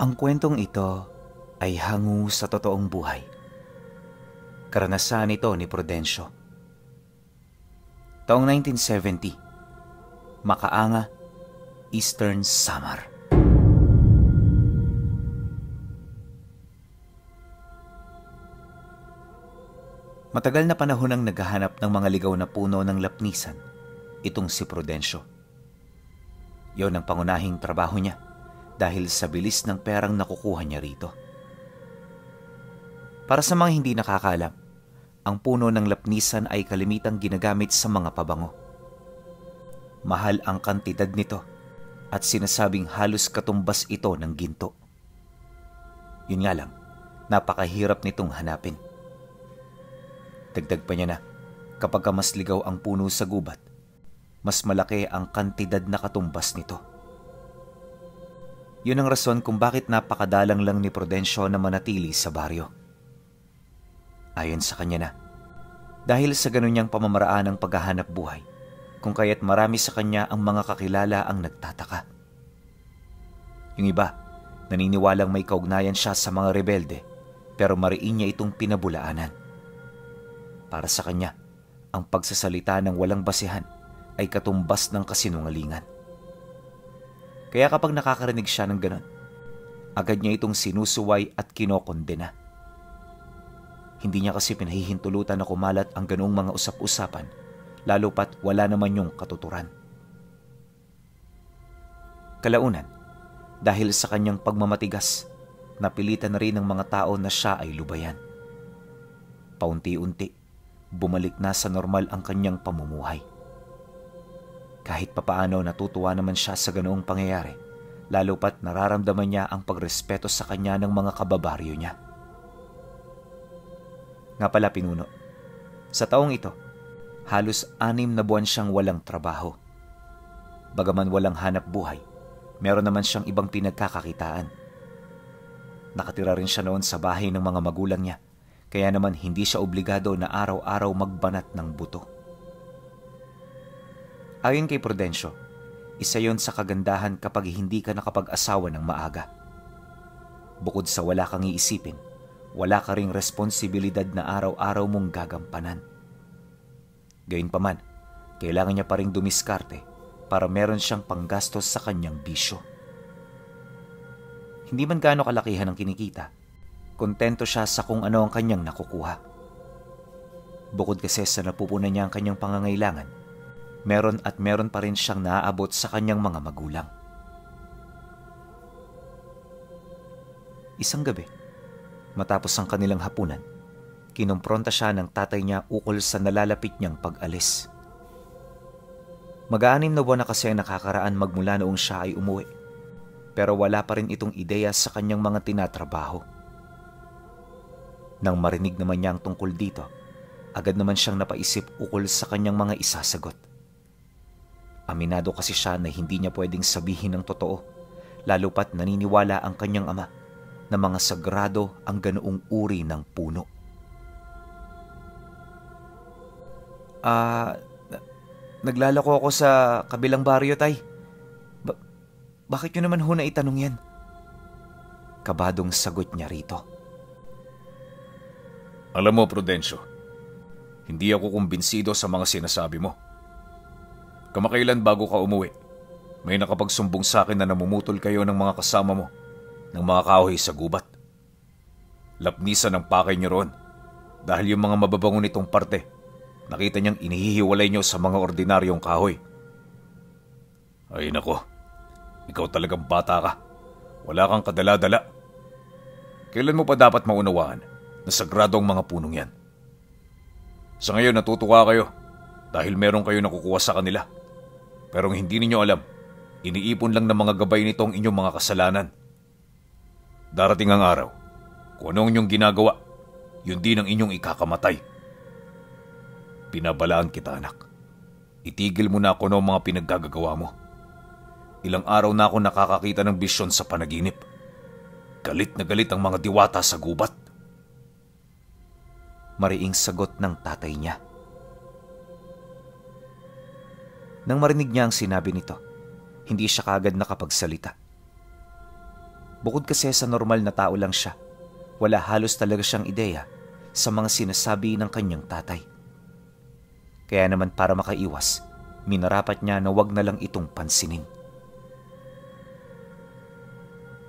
Ang kwentong ito ay hango sa totoong buhay. Karanasan ito ni Prudencio. Taong 1970, Makaanga, Eastern Samar. Matagal na panahon ang naghahanap ng mga ligaw na puno ng lapnisan, itong si Prudencio. Yon ang pangunahing trabaho niya dahil sa bilis ng perang nakukuha niya rito. Para sa mga hindi nakakaalam, ang puno ng lapnisan ay kalimitang ginagamit sa mga pabango. Mahal ang kantidad nito at sinasabing halos katumbas ito ng ginto. Yun nga lang, napakahirap nitong hanapin. Dagdag pa niya na, kapag mas ligaw ang puno sa gubat, mas malaki ang kantidad na katumbas nito. Yun ang rason kung bakit napakadalang lang ni Prudencio na manatili sa baryo. Ayon sa kanya na, dahil sa ganun niyang pamamaraan ng paghahanap buhay, kung kaya't marami sa kanya ang mga kakilala ang nagtataka. Yung iba, naniniwalang may kaugnayan siya sa mga rebelde, pero mariin niya itong pinabulaanan. Para sa kanya, ang pagsasalita ng walang basehan ay katumbas ng kasinungalingan. Kaya kapag nakakarinig siya ng ganon, agad niya itong sinusuway at kinokondena. Hindi niya kasi pinahihintulutan na kumalat ang ganoong mga usap-usapan, lalo pat wala naman yung katuturan. Kalaunan, dahil sa kanyang pagmamatigas, napilitan na rin ng mga tao na siya ay lubayan. Paunti-unti, bumalik na sa normal ang kanyang pamumuhay. Kahit papaano natutuwa naman siya sa ganoong pangyayari, lalo pat nararamdaman niya ang pagrespeto sa kanya ng mga kababaryo niya. Nga pala pinuno, sa taong ito, halos 6 na buwan siyang walang trabaho. Bagaman walang hanap buhay, meron naman siyang ibang pinagkakakitaan. Nakatira rin siya noon sa bahay ng mga magulang niya, kaya naman hindi siya obligado na araw-araw magbanat ng buto. Ayon kay Prudencio, isa yon sa kagandahan kapag hindi ka nakapag-asawa ng maaga. Bukod sa wala kang iisipin, wala ka ring responsibilidad na araw-araw mong gagampanan. Gayunpaman, kailangan niya pa ring dumiskarte para meron siyang panggastos sa kanyang bisyo. Hindi man gaano kalakihan ang kinikita, kontento siya sa kung ano ang kanyang nakukuha. Bukod kasi sa napupunan niya ang kanyang pangangailangan, meron pa rin siyang naaabot sa kanyang mga magulang. Isang gabi, matapos ang kanilang hapunan, kinumpronta siya ng tatay niya ukol sa nalalapit niyang pag-alis. Mag-6 na buwan na kasi ang nakakaraan magmula noong siya ay umuwi, pero wala pa rin itong ideya sa kanyang mga tinatrabaho. Nang marinig naman niya ang tungkol dito, agad naman siyang napaisip ukol sa kanyang mga isasagot. Aminado kasi siya na hindi niya pwedeng sabihin ng totoo, lalo pat naniniwala ang kanyang ama na mga sagrado ang ganoong uri ng puno. Naglalako ako sa kabilang baryo, tay. Bakit nyo naman ho na itanong yan? Kabadong sagot niya rito. Alam mo, Prudencio, hindi ako kumbinsido sa mga sinasabi mo. Kamakailan bago ka umuwi, may nakapagsumbong sa akin na namumutol kayo ng mga kasama mo ng mga kahoy sa gubat. Lapnisan ang pakay niyo roon dahil yung mga mababango nitong parte, nakita niyang inihihiwalay niyo sa mga ordinaryong kahoy. Ay nako, ikaw talagang bata ka. Wala kang kadala-dala. Kailan mo pa dapat maunawaan na sagrado ang mga punong yan? Sa ngayon natutuwa kayo dahil meron kayo nakukuha sa kanila. Pero hindi ninyo alam, iniipon lang ng mga gabay nito ang inyong mga kasalanan. Darating ang araw, kung ano ang inyong ginagawa, yun din ang inyong ikakamatay. Pinabalaan kita, anak. Itigil mo na ako ng mga pinaggagawa mo. Ilang araw na ako nakakakita ng bisyon sa panaginip. Galit na galit ang mga diwata sa gubat. Mariing sagot ng tatay niya. Nang marinig niya ang sinabi nito, hindi siya kaagad nakapagsalita. Bukod kasi sa normal na tao lang siya, wala halos talaga siyang ideya sa mga sinasabi ng kanyang tatay. Kaya naman para makaiwas, minarapat niya na wag na lang itong pansinin.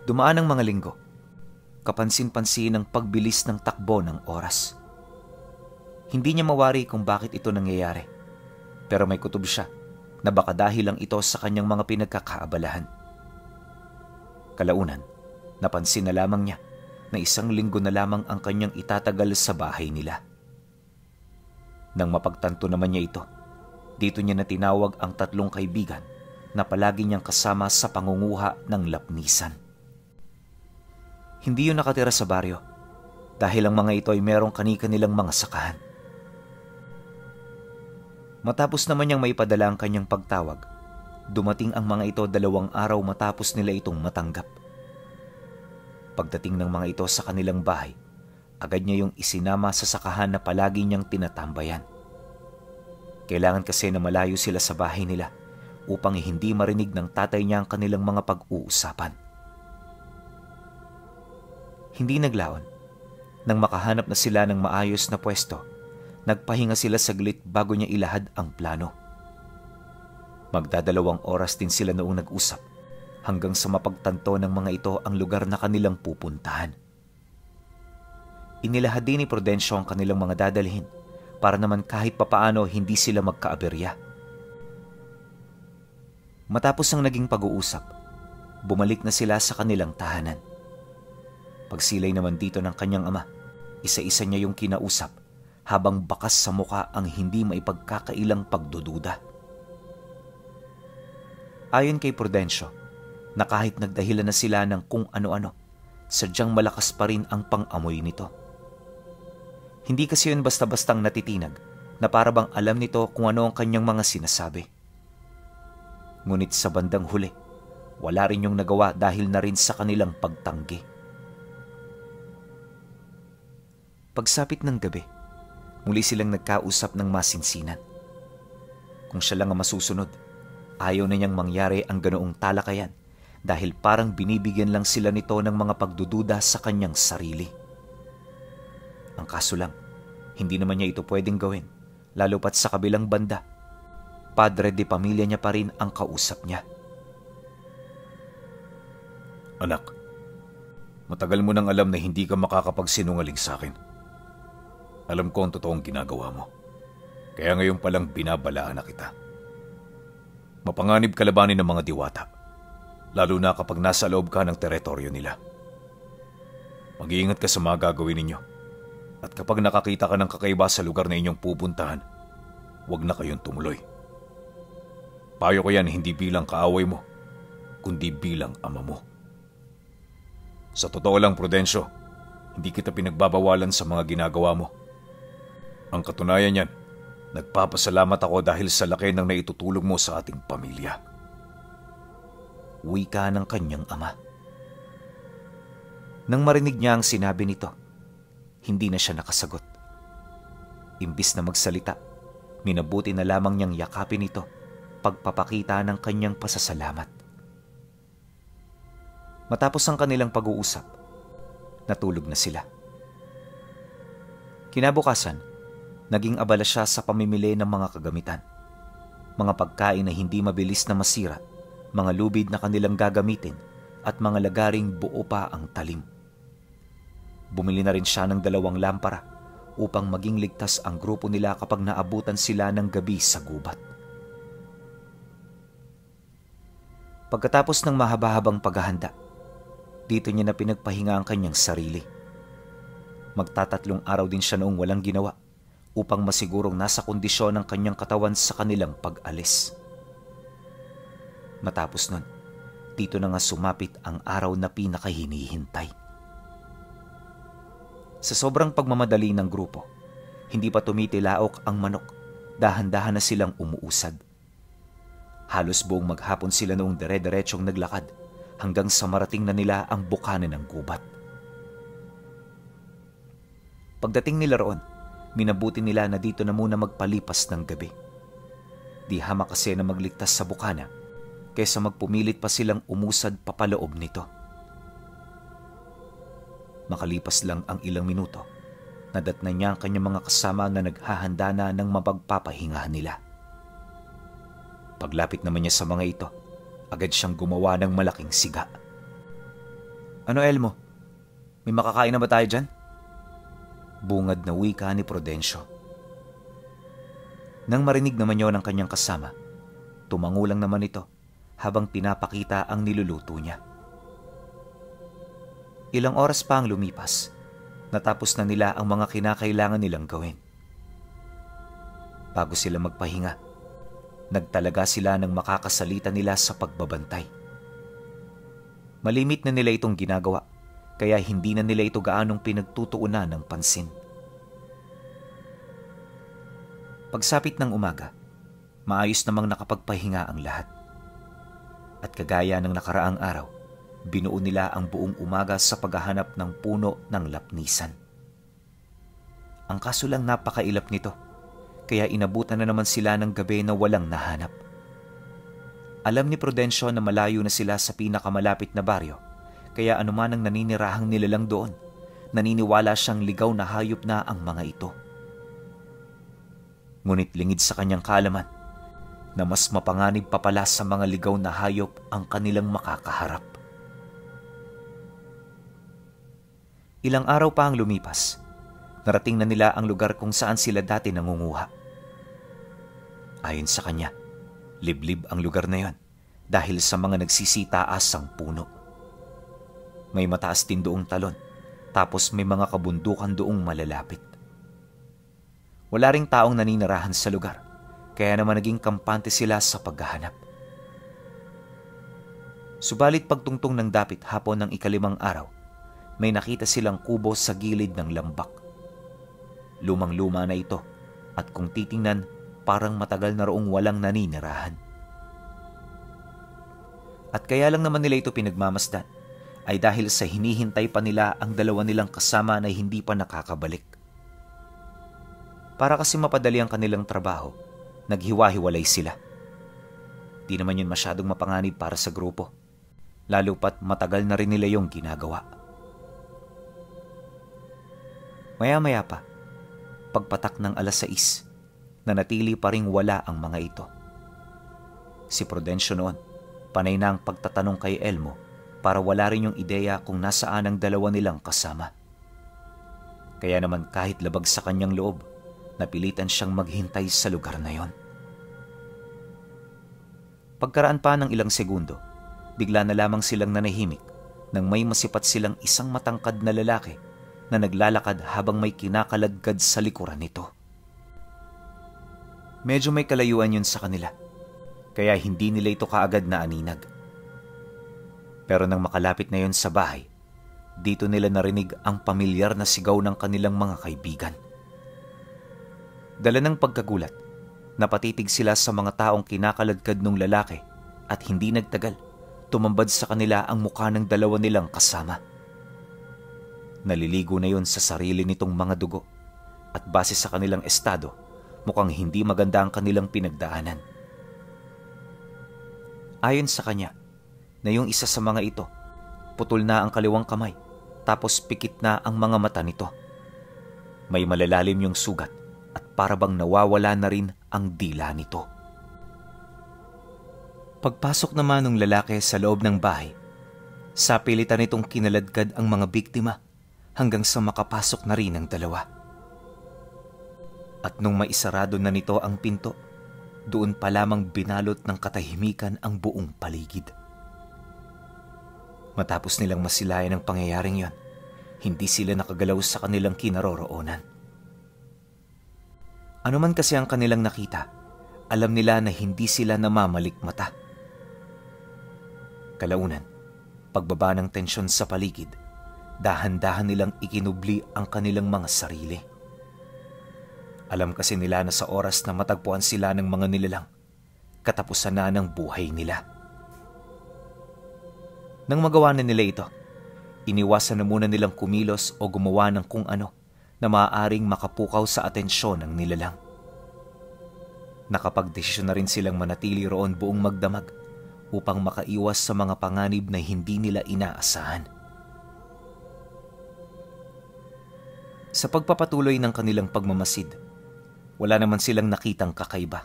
Dumaan ang mga linggo. Kapansin-pansin ang pagbilis ng takbo ng oras. Hindi niya mawari kung bakit ito nangyayari, pero may kutob siya na baka dahil lang ito sa kanyang mga pinagkakaabalahan. Kalaunan, napansin na lamang niya na 1 linggo na lamang ang kanyang itatagal sa bahay nila. Nang mapagtanto naman niya ito, dito niya na tinawag ang 3 kaibigan na palagi niyang kasama sa pangunguha ng lapnisan. Hindi yun nakatira sa baryo dahil ang mga ito ay merong kani-kanilang mga sakahan. Matapos naman niyang maipadala ang kanyang pagtawag, dumating ang mga ito 2 araw matapos nila itong matanggap. Pagdating ng mga ito sa kanilang bahay, agad niya yung isinama sa sakahan na palagi niyang tinatambayan. Kailangan kasi na malayo sila sa bahay nila upang hindi marinig ng tatay niya ang kanilang mga pag-uusapan. Hindi naglaon. Nang makahanap na sila ng maayos na pwesto, nagpahinga sila saglit bago niya ilahad ang plano. Magdadalawang oras din sila noong nag-usap hanggang sa mapagtanto ng mga ito ang lugar na kanilang pupuntahan. Inilahad din ni Prudencio ang kanilang mga dadalhin para naman kahit papaano hindi sila magkaaberya. Matapos ang naging pag-uusap, bumalik na sila sa kanilang tahanan. Pagsilay naman dito ng kanyang ama, isa-isa niya yung kinausap habang bakas sa muka ang hindi maipagkakailang pagdududa. Ayon kay Prudencio, na kahit nagdahilan na sila ng kung ano-ano, sadyang malakas pa rin ang pang-amoy nito. Hindi kasi yun basta-bastang natitinag na para bang alam nito kung ano ang kanyang mga sinasabi. Ngunit sa bandang huli, wala rin yung nagawa dahil na rin sa kanilang pagtanggi. Pagsapit ng gabi, muli silang nagkausap ng masinsinan. Kung siya lang ang masusunod, ayaw na niyang mangyari ang ganoong talakayan dahil parang binibigyan lang sila nito ng mga pagdududa sa kanyang sarili. Ang kaso lang, hindi naman niya ito pwedeng gawin, lalo pat sa kabilang banda, padre de pamilya niya pa rin ang kausap niya. Anak, matagal mo nang alam na hindi ka makakapagsinungaling sa akin. Alam ko ang totoong ginagawa mo. Kaya ngayon palang binabalaan na kita. Mapanganib kalabanin ng mga diwata, lalo na kapag nasa loob ka ng teritoryo nila. Mag-iingat ka sa mga gagawin ninyo. At kapag nakakita ka ng kakaiba sa lugar na inyong pupuntahan, huwag na kayong tumuloy. Payo ko yan hindi bilang kaaway mo, kundi bilang ama mo. Sa totoo lang, Prudencio, hindi kita pinagbabawalan sa mga ginagawa mo. Ang katunayan niyan, nagpapasalamat ako dahil sa laki ng naitutulong mo sa ating pamilya. Wika ng kanyang ama. Nang marinig niya ang sinabi nito, hindi na siya nakasagot. Imbis na magsalita, minabuti na lamang niyang yakapin ito, pagpapakita ng kanyang pasasalamat. Matapos ang kanilang pag-uusap, natulog na sila. Kinabukasan, naging abala siya sa pamimili ng mga kagamitan. Mga pagkain na hindi mabilis na masira, mga lubid na kanilang gagamitin, at mga lagaring buo pa ang talim. Bumili na rin siya ng 2 lampara upang maging ligtas ang grupo nila kapag naabutan sila ng gabi sa gubat. Pagkatapos ng mahaba-habang paghahanda, dito niya na pinagpahinga ang kanyang sarili. Magtatatlong araw din siya noong walang ginawa upang masigurong nasa kondisyon ang kanyang katawan sa kanilang pag-alis. Matapos nun, dito na nga sumapit ang araw na pinakahinihintay. Sa sobrang pagmamadali ng grupo, hindi pa tumitilaok ang manok, dahan-dahan na silang umuusad. Halos buong maghapon sila noong dire-diretsong naglakad hanggang sa marating na nila ang bukana ng gubat. Pagdating nila roon, minabuti nila na dito na muna magpalipas ng gabi. Di hamak kasi na magligtas sa bukana kaysa magpumilit pa silang umusad papaloob nito. Makalipas lang ang ilang minuto, nadatnan niya ang kanyang mga kasama na naghahanda na ng mapagpapahingahan nila. Paglapit naman niya sa mga ito, agad siyang gumawa ng malaking siga. "Ano, Elmo? May makakain na ba tayo dyan?" Bungad na wika ni Prudencio. Nang marinig naman yon ng kanyang kasama, tumango lang naman ito habang pinapakita ang niluluto niya. Ilang oras pa ang lumipas, natapos na nila ang mga kinakailangan nilang gawin. Bago sila magpahinga, nagtalaga sila ng makakasalita nila sa pagbabantay. Malimit na nila itong ginagawa, kaya hindi na nila ito gaanong pinagtutuunan ng pansin. Pagsapit ng umaga, maayos namang nakapagpahinga ang lahat. At kagaya ng nakaraang araw, binuo nila ang buong umaga sa paghahanap ng puno ng lapnisan. Ang kaso lang napakailap nito, kaya inabutan na naman sila ng gabi na walang nahanap. Alam ni Prudencio na malayo na sila sa pinakamalapit na baryo, kaya anuman ang naninirahang nilalang doon, naniniwala siyang ligaw na hayop na ang mga ito. Ngunit lingid sa kanyang kaalaman na mas mapanganib pa pala sa mga ligaw na hayop ang kanilang makakaharap. Ilang araw pa ang lumipas, narating na nila ang lugar kung saan sila dati nangunguha. Ayon sa kanya, liblib ang lugar na yon dahil sa mga nagsisitaasang puno. May mataas din doong talon, tapos may mga kabundukan doong malalapit. Wala ring taong naninirahan sa lugar, kaya naman naging kampante sila sa paghahanap. Subalit pagtungtong ng dapit hapon ng ikalimang araw, may nakita silang kubo sa gilid ng lambak. Lumang-luma na ito at kung titingnan, parang matagal na roong walang naninirahan. At kaya lang naman nila ito pinagmamasdan ay dahil sa hinihintay pa nila ang dalawa nilang kasama na hindi pa nakakabalik. Para kasi mapadali ang kanilang trabaho, naghiwa-hiwalay sila. Di naman yun masyadong mapanganib para sa grupo, lalo pat matagal na rin nila yung ginagawa. Maya-maya pa, pagpatak ng 6:00, nanatili pa ring wala ang mga ito. Si Prudencio noon, panay na ang pagtatanong kay Elmo para wala rin yung ideya kung nasaan ang dalawa nilang kasama. Kaya naman kahit labag sa kanyang loob, napilitan siyang maghintay sa lugar na yon. Pagkaraan pa ng ilang segundo, bigla na lamang silang nanahimik nang may masipat silang isang matangkad na lalaki na naglalakad habang may kinakaladkad sa likuran nito. Medyo may kalayuan yun sa kanila, kaya hindi nila ito kaagad na aninag. Pero nang makalapit na yun sa bahay, dito nila narinig ang pamilyar na sigaw ng kanilang mga kaibigan. Dala ng pagkagulat, napatitig sila sa mga taong kinakaladkad ng lalaki at hindi nagtagal, tumambad sa kanila ang mukha ng dalawa nilang kasama. Naliligo na yun sa sarili nitong mga dugo at base sa kanilang estado, mukhang hindi maganda ang kanilang pinagdaanan. Ayon sa kanya, na yung isa sa mga ito, putol na ang kaliwang kamay tapos pikit na ang mga mata nito. May malalalim yung sugat at parabang nawawala na rin ang dila nito. Pagpasok naman ng lalaki sa loob ng bahay, sapilitan nitong kinaladkad ang mga biktima hanggang sa makapasok na rin ang dalawa. At nung maisarado na nito ang pinto, doon pa lamang binalot ng katahimikan ang buong paligid. Matapos nilang masilayan ang pangyayaring yon, hindi sila nakagalaw sa kanilang kinaroroonan. Ano man kasi ang kanilang nakita, alam nila na hindi sila namamalikmata. Kalaunan, pagbaba ng tensyon sa paligid, dahan-dahan nilang ikinubli ang kanilang mga sarili. Alam kasi nila na sa oras na matagpuan sila ng mga nilalang, katapusan na ng buhay nila. Nang magawa na nila ito, iniwasan na muna nilang kumilos o gumawa ng kung ano na maaaring makapukaw sa atensyon ng nilalang. Nakapagdesisyon na rin silang manatili roon buong magdamag upang makaiwas sa mga panganib na hindi nila inaasahan. Sa pagpapatuloy ng kanilang pagmamasid, wala naman silang nakitang kakaiba.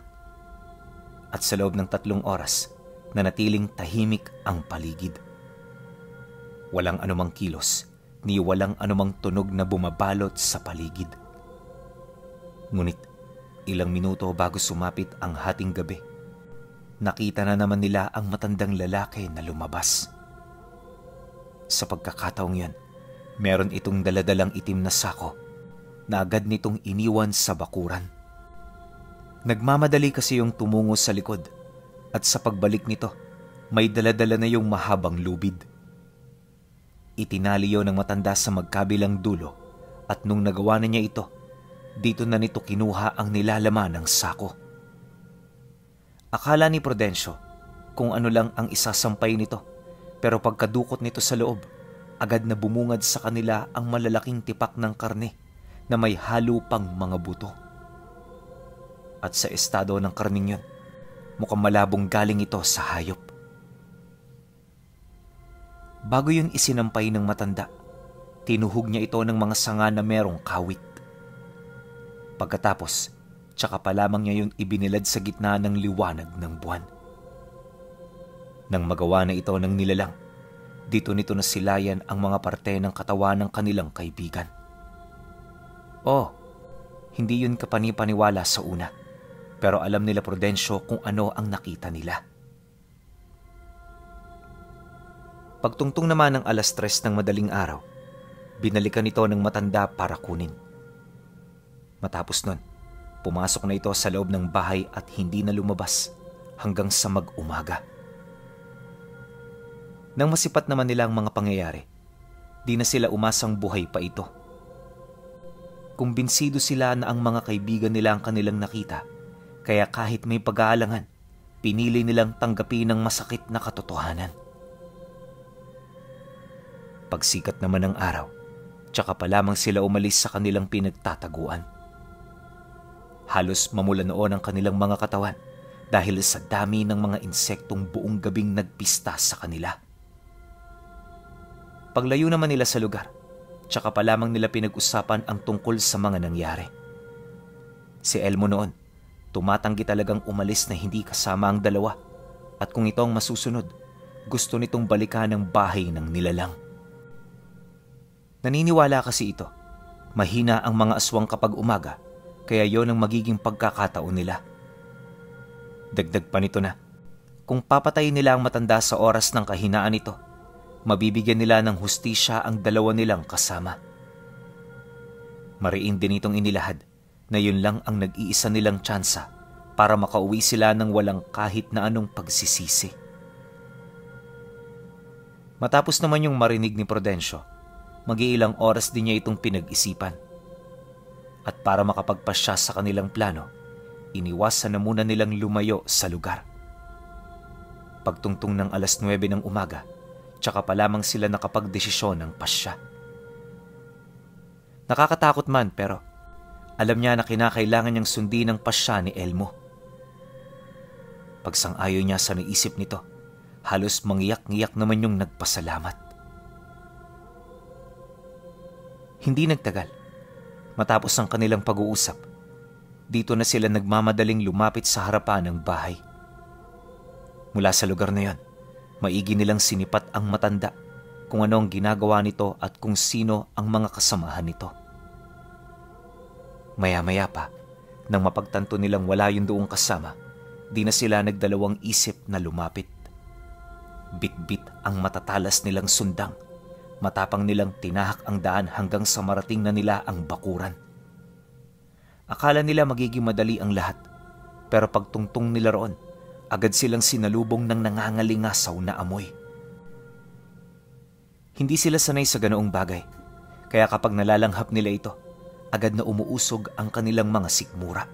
At sa loob ng 3 oras, nanatiling tahimik ang paligid. Walang anumang kilos, ni walang anumang tunog na bumabalot sa paligid. Ngunit, ilang minuto bago sumapit ang hating gabi, nakita na naman nila ang matandang lalaki na lumabas. Sa pagkakataong yan, meron itong daladalang itim na sako na agad nitong iniwan sa bakuran. Nagmamadali kasi yung tumungo sa likod at sa pagbalik nito, may daladala na yung mahabang lubid. Itinali yun ng matanda sa magkabilang dulo at nung nagawa na niya ito, dito na nito kinuha ang nilalaman ng sako. Akala ni Prudencio kung ano lang ang isasampay nito, pero pagkadukot nito sa loob, agad na bumungad sa kanila ang malalaking tipak ng karne na may halo pang mga buto. At sa estado ng karning yun, mukhang malabong galing ito sa hayop. Bago yun isinampay ng matanda, tinuhog niya ito ng mga sanga na merong kawit. Pagkatapos, tsaka pa lamang niya yun ibinilad sa gitna ng liwanag ng buwan. Nang magawa na ito ng nilalang, dito nito nasilayan ang mga parte ng katawan ng kanilang kaibigan. Hindi yun kapanipaniwala sa una, pero alam nila Prudencio kung ano ang nakita nila. Pagtungtong naman ng 3:00 ng madaling araw, binalikan ito ng matanda para kunin. Matapos nun, pumasok na ito sa loob ng bahay at hindi na lumabas hanggang sa mag-umaga. Nang masipat naman nila ang mga pangyayari, di na sila umasang buhay pa ito. Kumbinsido sila na ang mga kaibigan nila ang kanilang nakita, kaya kahit may pag-aalangan, pinili nilang tanggapin ang masakit na katotohanan. Pagsikat naman ng araw, tsaka pa lamang sila umalis sa kanilang pinagtataguan. Halos mamula noon ang kanilang mga katawan dahil sa dami ng mga insektong buong gabing nagpista sa kanila. Paglayo naman nila sa lugar, tsaka pa lamang nila pinag-usapan ang tungkol sa mga nangyari. Si Elmo noon, tumatanggi talagang umalis na hindi kasama ang dalawa at kung ito ang masusunod, gusto nitong balikan ang bahay ng nilalang. Naniniwala kasi ito, mahina ang mga aswang kapag umaga, kaya yon ang magiging pagkakataon nila. Dagdag pa nito na, kung papatayin nila ang matanda sa oras ng kahinaan nito, mabibigyan nila ng hustisya ang dalawa nilang kasama. Mariin din itong inilahad na yun lang ang nag-iisa nilang tsansa para makauwi sila ng walang kahit na anong pagsisisi. Matapos naman yung marinig ni Prudencio, mag-iilang oras din niya itong pinag-isipan. At para makapagpasya sa kanilang plano, iniwasan na muna nilang lumayo sa lugar. Pagtungtong ng 9:00 ng umaga, tsaka pa lamang sila nakapagdesisyon ng pasya. Nakakatakot man pero alam niya na kinakailangan niyang sundin ang pasya ni Elmo. Pagsang-ayon niya sa naisip nito, halos mangiyak-ngiyak naman yung nagpasalamat. Hindi nagtagal. Matapos ang kanilang pag-uusap, dito na sila nagmamadaling lumapit sa harapan ng bahay. Mula sa lugar na yon, maigi nilang sinipat ang matanda kung ano ang ginagawa nito at kung sino ang mga kasamahan nito. Maya-maya pa, nang mapagtanto nilang wala yung doong kasama, di na sila nagdalawang isip na lumapit. Bit-bit ang matatalas nilang sundang. Matapang nilang tinahak ang daan hanggang sa marating na nila ang bakuran. Akala nila magiging madali ang lahat, pero pagtungtong nila roon, agad silang sinalubong ng nangangalingasaw na amoy. Hindi sila sanay sa ganoong bagay, kaya kapag nalalanghap nila ito, agad na umuusog ang kanilang mga sikmura.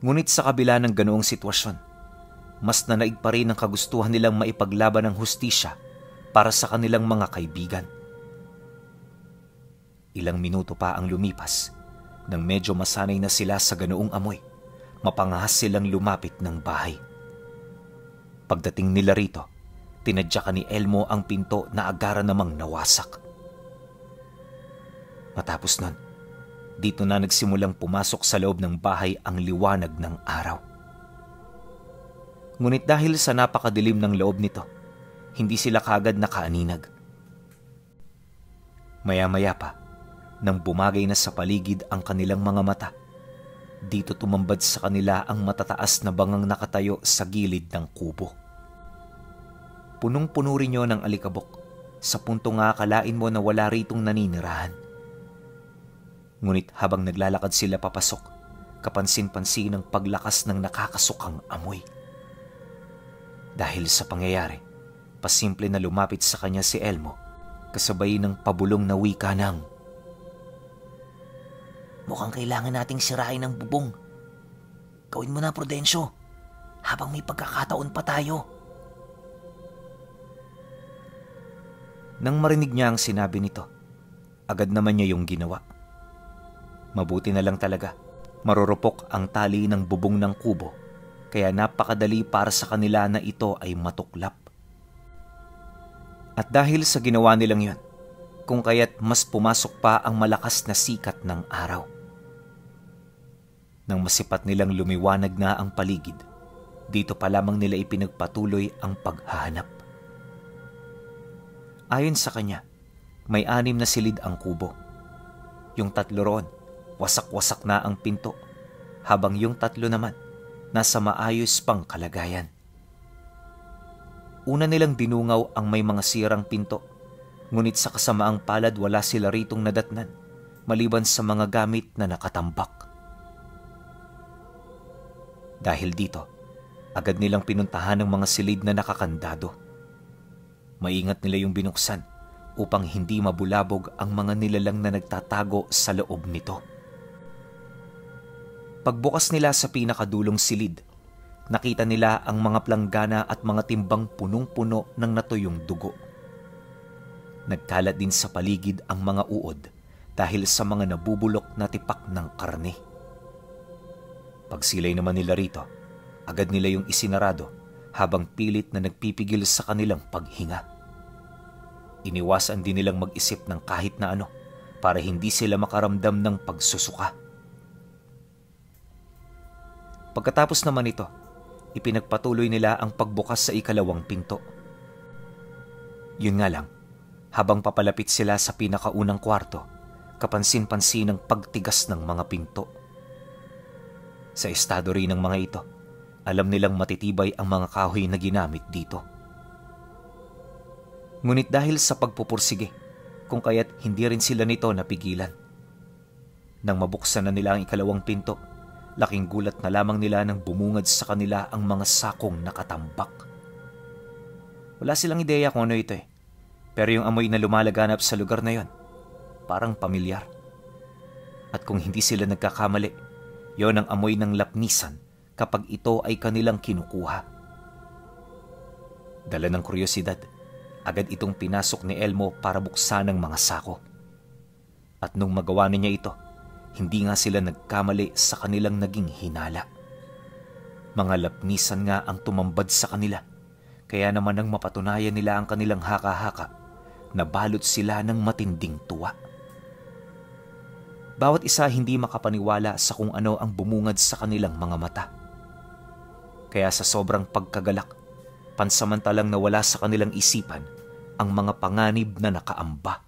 Ngunit sa kabila ng ganoong sitwasyon, mas nanaig pa rin ang kagustuhan nilang maipaglaban ng hustisya para sa kanilang mga kaibigan. Ilang minuto pa ang lumipas, nang medyo masanay na sila sa ganoong amoy, mapangahas silang lumapit ng bahay. Pagdating nila rito, tinadyakan ni Elmo ang pinto na agara namang nawasak. Matapos nun, dito na nagsimulang pumasok sa loob ng bahay ang liwanag ng araw. Ngunit dahil sa napakadilim ng loob nito, hindi sila kagad nakaaninag. Maya-maya pa, nang bumagay na sa paligid ang kanilang mga mata, dito tumambad sa kanila ang matataas na bangang nakatayo sa gilid ng kubo. Punong-puno rin yun ng alikabok, sa punto nga akalain mo na wala ritong naninirahan. Ngunit habang naglalakad sila papasok, kapansin-pansin ang paglakas ng nakakasukang amoy. Dahil sa pangyayari, pasimple na lumapit sa kanya si Elmo, kasabay ng pabulong na wika ng, "Mukhang kailangan nating sirain ang bubong. Gawin mo na, Prudencio, habang may pagkakataon pa tayo." Nang marinig niya ang sinabi nito, agad naman niya yung ginawa. Mabuti na lang talaga, marurupok ang tali ng bubong ng kubo, kaya napakadali para sa kanila na ito ay matuklap. At dahil sa ginawa nilang yun, kung kaya't mas pumasok pa ang malakas na sikat ng araw. Nang masipat nilang lumiwanag na ang paligid, dito pa lamang nila ipinagpatuloy ang paghahanap. Ayon sa kanya, may 6 na silid ang kubo. Yung 3 roon, wasak-wasak na ang pinto, habang yung 3 naman, nasa maayos pang kalagayan. Una nilang dinungaw ang may mga sirang pinto, ngunit sa kasamaang palad wala sila ritong nadatnan, maliban sa mga gamit na nakatambak. Dahil dito, agad nilang pinuntahan ang mga silid na nakakandado. Maingat nila yung binuksan upang hindi mabulabog ang mga nilalang na nagtatago sa loob nito. Pagbukas nila sa pinakadulong silid, nakita nila ang mga planggana at mga timbang punong-puno ng natuyong dugo. Nagkalat din sa paligid ang mga uod dahil sa mga nabubulok na tipak ng karne. Pagsilay naman nila rito, agad nila yung isinarado habang pilit na nagpipigil sa kanilang paghinga. Iniwasan din nilang mag-isip ng kahit na ano para hindi sila makaramdam ng pagsusuka. Pagkatapos naman ito, ipinagpatuloy nila ang pagbukas sa ikalawang pinto. Yun nga lang, habang papalapit sila sa pinakaunang kwarto, kapansin-pansin ang pagtigas ng mga pinto. Sa estado rin ng mga ito, alam nilang matitibay ang mga kahoy na ginamit dito. Ngunit dahil sa pagpupursige, kung kaya't hindi rin sila nito napigilan. Nang mabuksan na nila ang ikalawang pinto, laking gulat na lamang nila nang bumungad sa kanila ang mga sakong nakatambak. Wala silang ideya kung ano ito pero yung amoy na lumalaganap sa lugar na yon, parang pamilyar. At kung hindi sila nagkakamali, yon ang amoy ng lapnisan kapag ito ay kanilang kinukuha. Dala ng kuryosidad, agad itong pinasok ni Elmo para buksan ang mga sako. At nung magawa na niya ito, hindi nga sila nagkamali sa kanilang naging hinala. Mga lapnisan nga ang tumambad sa kanila, kaya naman nang mapatunayan nila ang kanilang haka-haka, nabalot sila ng matinding tuwa. Bawat isa hindi makapaniwala sa kung ano ang bumungad sa kanilang mga mata. Kaya sa sobrang pagkagalak, pansamantalang nawala sa kanilang isipan ang mga panganib na nakaamba.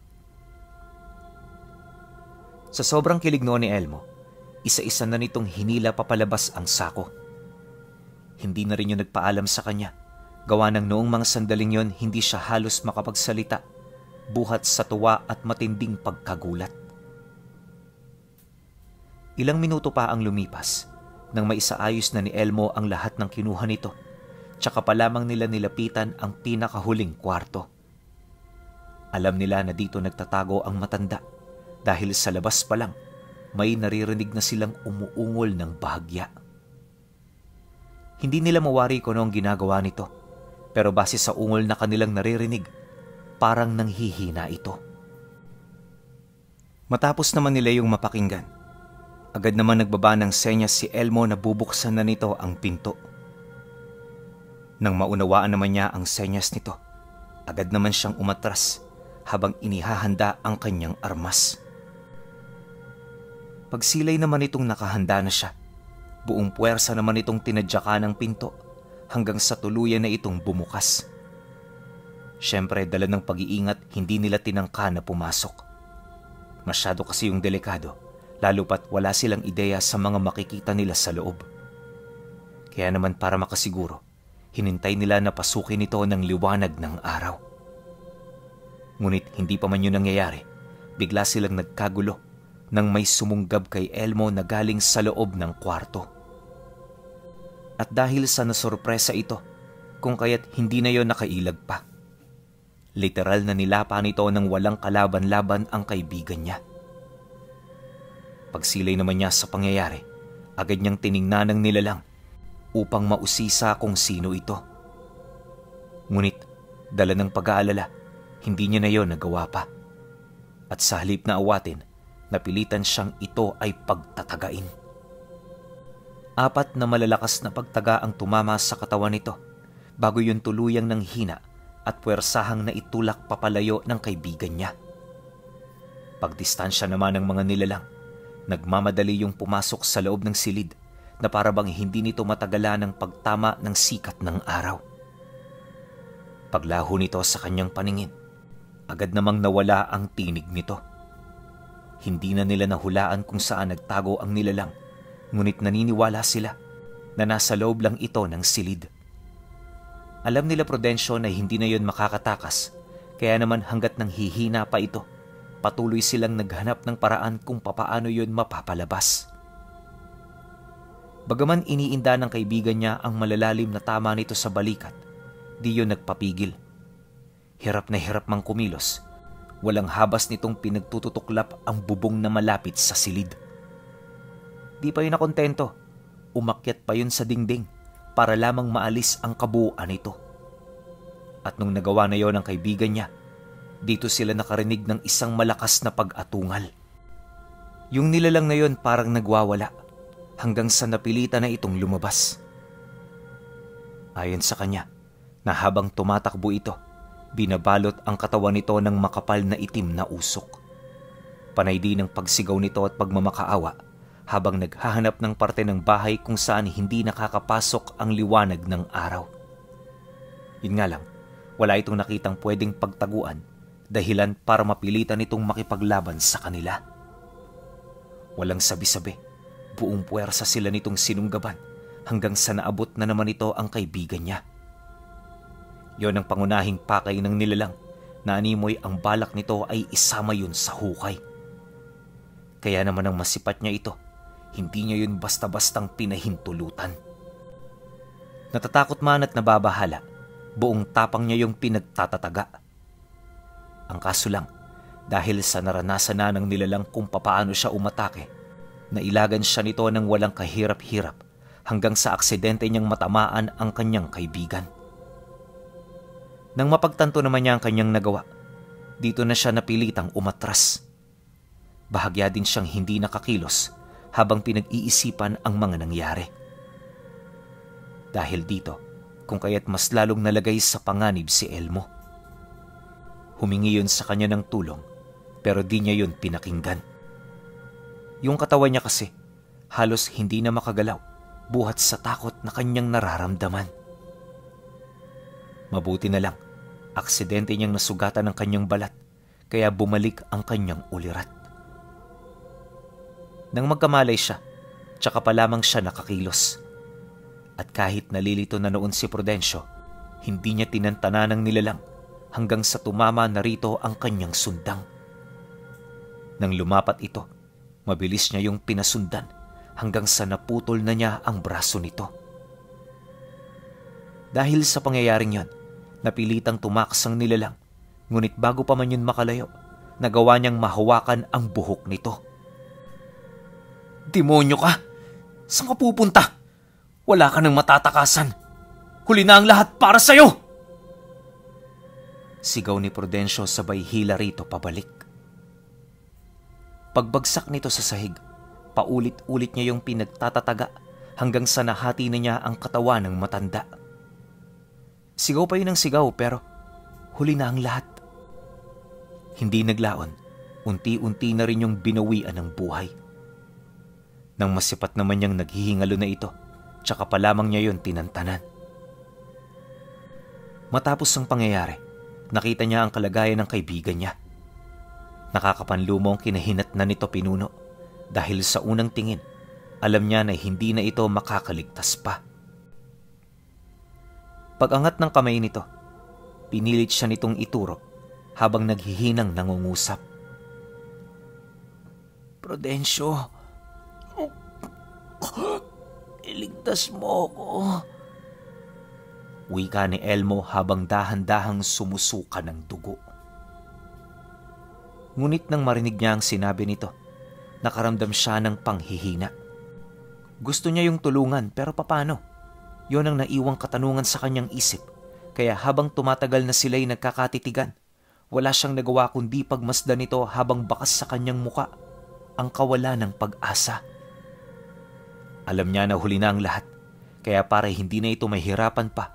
Sa sobrang kilig noon ni Elmo, isa-isa na nitong hinila papalabas ang sako. Hindi na rin yung nagpaalam sa kanya, gawa ng noong mga sandaling yon hindi siya halos makapagsalita, buhat sa tuwa at matinding pagkagulat. Ilang minuto pa ang lumipas nang maisaayos na ni Elmo ang lahat ng kinuha nito, tsaka pa lamang nila nilapitan ang pinakahuling kwarto. Alam nila na dito nagtatago ang matanda, dahil sa labas pa lang, may naririnig na silang umuungol ng bahagya. Hindi nila mawari kung ano ang ginagawa nito, pero base sa ungol na kanilang naririnig, parang nanghihina ito. Matapos naman nila yung mapakinggan, agad naman nagbaba ng senyas si Elmo na bubuksan na nito ang pinto. Nang maunawaan naman niya ang senyas nito, agad naman siyang umatras habang inihahanda ang kanyang armas. Pagsilay naman itong nakahanda na siya. Buong puwersa naman itong tinadyakan ng pinto hanggang sa tuluyan na itong bumukas. Siyempre, dala ng pag-iingat, hindi nila tinangka na pumasok. Masyado kasi yung delikado, lalo pat wala silang ideya sa mga makikita nila sa loob. Kaya naman para makasiguro, hinintay nila na pasukin ito ng liwanag ng araw. Ngunit hindi pa man yun nangyayari, bigla silang nagkagulo nang may sumunggab kay Elmo na galing sa loob ng kwarto. At dahil sa nasurpresa ito, kung kaya't hindi na yon nakailag pa. Literal na nilapa nito ng walang kalaban-laban ang kaibigan niya. Pagsilay naman niya sa pangyayari, agad niyang tiningnan ng nilalang upang mausisa kung sino ito. Ngunit dala ng pag-aalala, hindi niya na yon nagawa pa. At sa halip na awatin, napilitan siyang ito ay pagtatagain. 4 na malalakas na pagtaga ang tumama sa katawan nito bago yun tuluyang nang hina at puwersahang naitulak papalayo ng kaibigan niya. Pagdistansya naman ng mga nilalang, nagmamadali yung pumasok sa loob ng silid na para bang hindi nito matagala ng pagtama ng sikat ng araw. Paglaho nito sa kanyang paningin, agad namang nawala ang tinig nito. Hindi na nila nahulaan kung saan nagtago ang nilalang, ngunit naniniwala sila na nasa loob lang ito ng silid. Alam nila Prudencio na hindi na yon makakatakas, kaya naman hanggat nang hihina pa ito, patuloy silang naghanap ng paraan kung papaano yon mapapalabas. Bagaman iniinda ng kaibigan niya ang malalalim na tama nito sa balikat, di yon nagpapigil. Hirap na hirap mang kumilos, walang habas nitong pinagtututuklap ang bubong na malapit sa silid. Di pa yun nakontento, umakyat pa yun sa dingding para lamang maalis ang kabuuan nito. At nung nagawa na yon ang kaibigan niya, dito sila nakarinig ng isang malakas na pag-atungal. Yung nilalang na yon parang nagwawala hanggang sa napilitan na itong lumabas. Ayon sa kanya, na habang tumatakbo ito, binabalot ang katawan nito ng makapal na itim na usok. Panay din ang pagsigaw nito at pagmamakaawa habang naghahanap ng parte ng bahay kung saan hindi nakakapasok ang liwanag ng araw. Yun nga lang, wala itong nakitang pwedeng pagtaguan, dahilan para mapilitan itong makipaglaban sa kanila. Walang sabi-sabi, buong puwersa sila nitong sinunggaban hanggang sa naabot na naman ito ang kaibigan niya. Yon ang pangunahing pakay ng nilalang na animoy ang balak nito ay isama yun sa hukay. Kaya naman ang masipat niya ito, hindi niya yun basta-bastang pinahintulutan. Natatakot man at nababahala, buong tapang niya yung pinagtatataga. Ang kaso lang, dahil sa naranasan na ng nilalang kung papaano siya umatake, nailagan siya nito ng walang kahirap-hirap hanggang sa aksidente niyang matamaan ang kanyang kaibigan. Nang mapagtanto naman niya ang kanyang nagawa, dito na siya napilitang umatras. Bahagya din siyang hindi nakakilos habang pinag-iisipan ang mga nangyari. Dahil dito, kung kaya't mas lalong nalagay sa panganib si Elmo. Humingi yun sa kanya ng tulong, pero di niya yun pinakinggan. Yung katawan niya kasi, halos hindi na makagalaw, buhat sa takot na kanyang nararamdaman. Mabuti na lang, aksidente niyang nasugatan ang kanyang balat, kaya bumalik ang kanyang ulirat. Nang magkamalay siya, tsaka pa lamang siya nakakilos. At kahit nalilito na noon si Prudencio, hindi niya tinantana ng nilalang hanggang sa tumama na rito ang kanyang sundang. Nang lumapat ito, mabilis niya yung pinasundan hanggang sa naputol na niya ang braso nito. Dahil sa pangyayaring yon, napilitang tumakas ang nilalang, ngunit bago pa man yun makalayo, nagawa niyang mahawakan ang buhok nito. "Demonyo ka! Saan ka pupunta? Wala ka nang matatakasan. Huli na ang lahat para sa'yo!" Sigaw ni Prudencio sabay hila rito pabalik. Pagbagsak nito sa sahig, paulit-ulit niya yung pinagtatataga hanggang sa nahati na niya ang katawan ng matanda. Sigaw pa yun ng sigaw pero huli na ang lahat. Hindi naglaon, unti-unti na rin yung binawian ng buhay. Nang masipat naman niyang naghihingalo na ito, tsaka pa lamang niya yon tinantanan. Matapos ang pangyayari, nakita niya ang kalagayan ng kaibigan niya. Nakakapanlumo ang kinahinatnan nito pinuno dahil sa unang tingin, alam niya na hindi na ito makakaligtas pa. Pag-angat ng kamay nito, pinilit siya nitong ituro habang naghihinang nangungusap. Prudencio, iligtas mo ako. Wika ni Elmo habang dahan-dahang sumusuka ng dugo. Ngunit nang marinig niya ang sinabi nito, nakaramdam siya ng panghihina. Gusto niya yung tulungan pero papano? Yon ang naiwang katanungan sa kanyang isip. Kaya habang tumatagal na sila'y nagkakatitigan, wala siyang nagawa kundi pagmasdan nito habang bakas sa kanyang muka ang kawalan ng pag-asa. Alam niya na huli na ang lahat, kaya para hindi na ito mahirapan pa,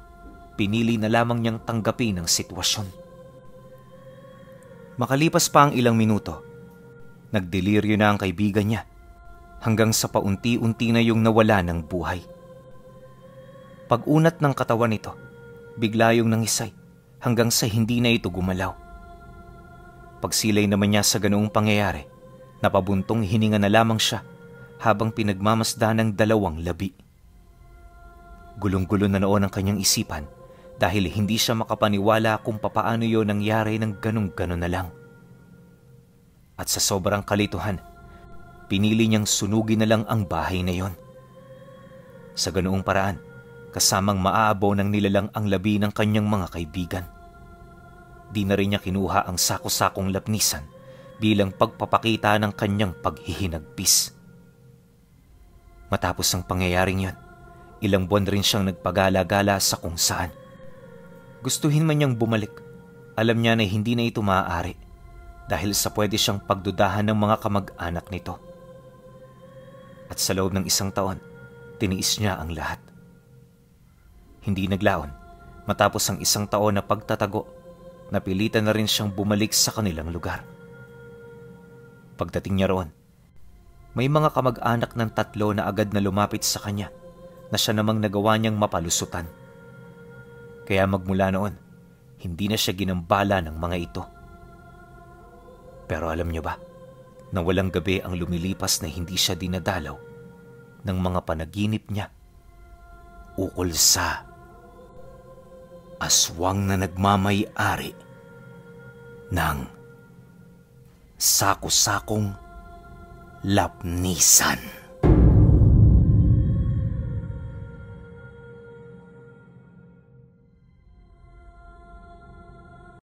pinili na lamang niyang tanggapin ang sitwasyon. Makalipas pa ang ilang minuto, nagdeliryo na ang kaibigan niya hanggang sa paunti-unti na yung nawala ng buhay. Pag-unat ng katawan nito, bigla yung nangisay hanggang sa hindi na ito gumalaw. Pagsilay naman niya sa ganoong pangyayari, napabuntong hininga na lamang siya habang pinagmamasdan ng dalawang labi. Gulong-gulo na noon ang kanyang isipan dahil hindi siya makapaniwala kung papaano yon nangyari ng ganong-ganon na lang. At sa sobrang kalituhan, pinili niyang sunugin na lang ang bahay na yon. Sa ganoong paraan, kasamang maaabaw ng nilalang ang labi ng kanyang mga kaibigan. Di na rin niya kinuha ang sako-sakong lapnisan bilang pagpapakita ng kanyang paghihinagpis. Matapos ang pangyayaring yon, ilang buwan rin siyang nagpagala-gala sa kung saan. Gustuhin man niyang bumalik, alam niya na hindi na ito maaari dahil sa pwede siyang pagdudahan ng mga kamag-anak nito. At sa loob ng 1 taon, tiniis niya ang lahat. Hindi naglaon, matapos ang 1 taon na pagtatago, napilitan na rin siyang bumalik sa kanilang lugar. Pagdating niya roon, may mga kamag-anak ng 3 na agad na lumapit sa kanya na siya namang nagawa niyang mapalusutan. Kaya magmula noon, hindi na siya ginambala ng mga ito. Pero alam niyo ba, na walang gabi ang lumilipas na hindi siya dinadalaw ng mga panaginip niya ukol sa aswang na nagmamay-ari ng sako-sakong lapnisan.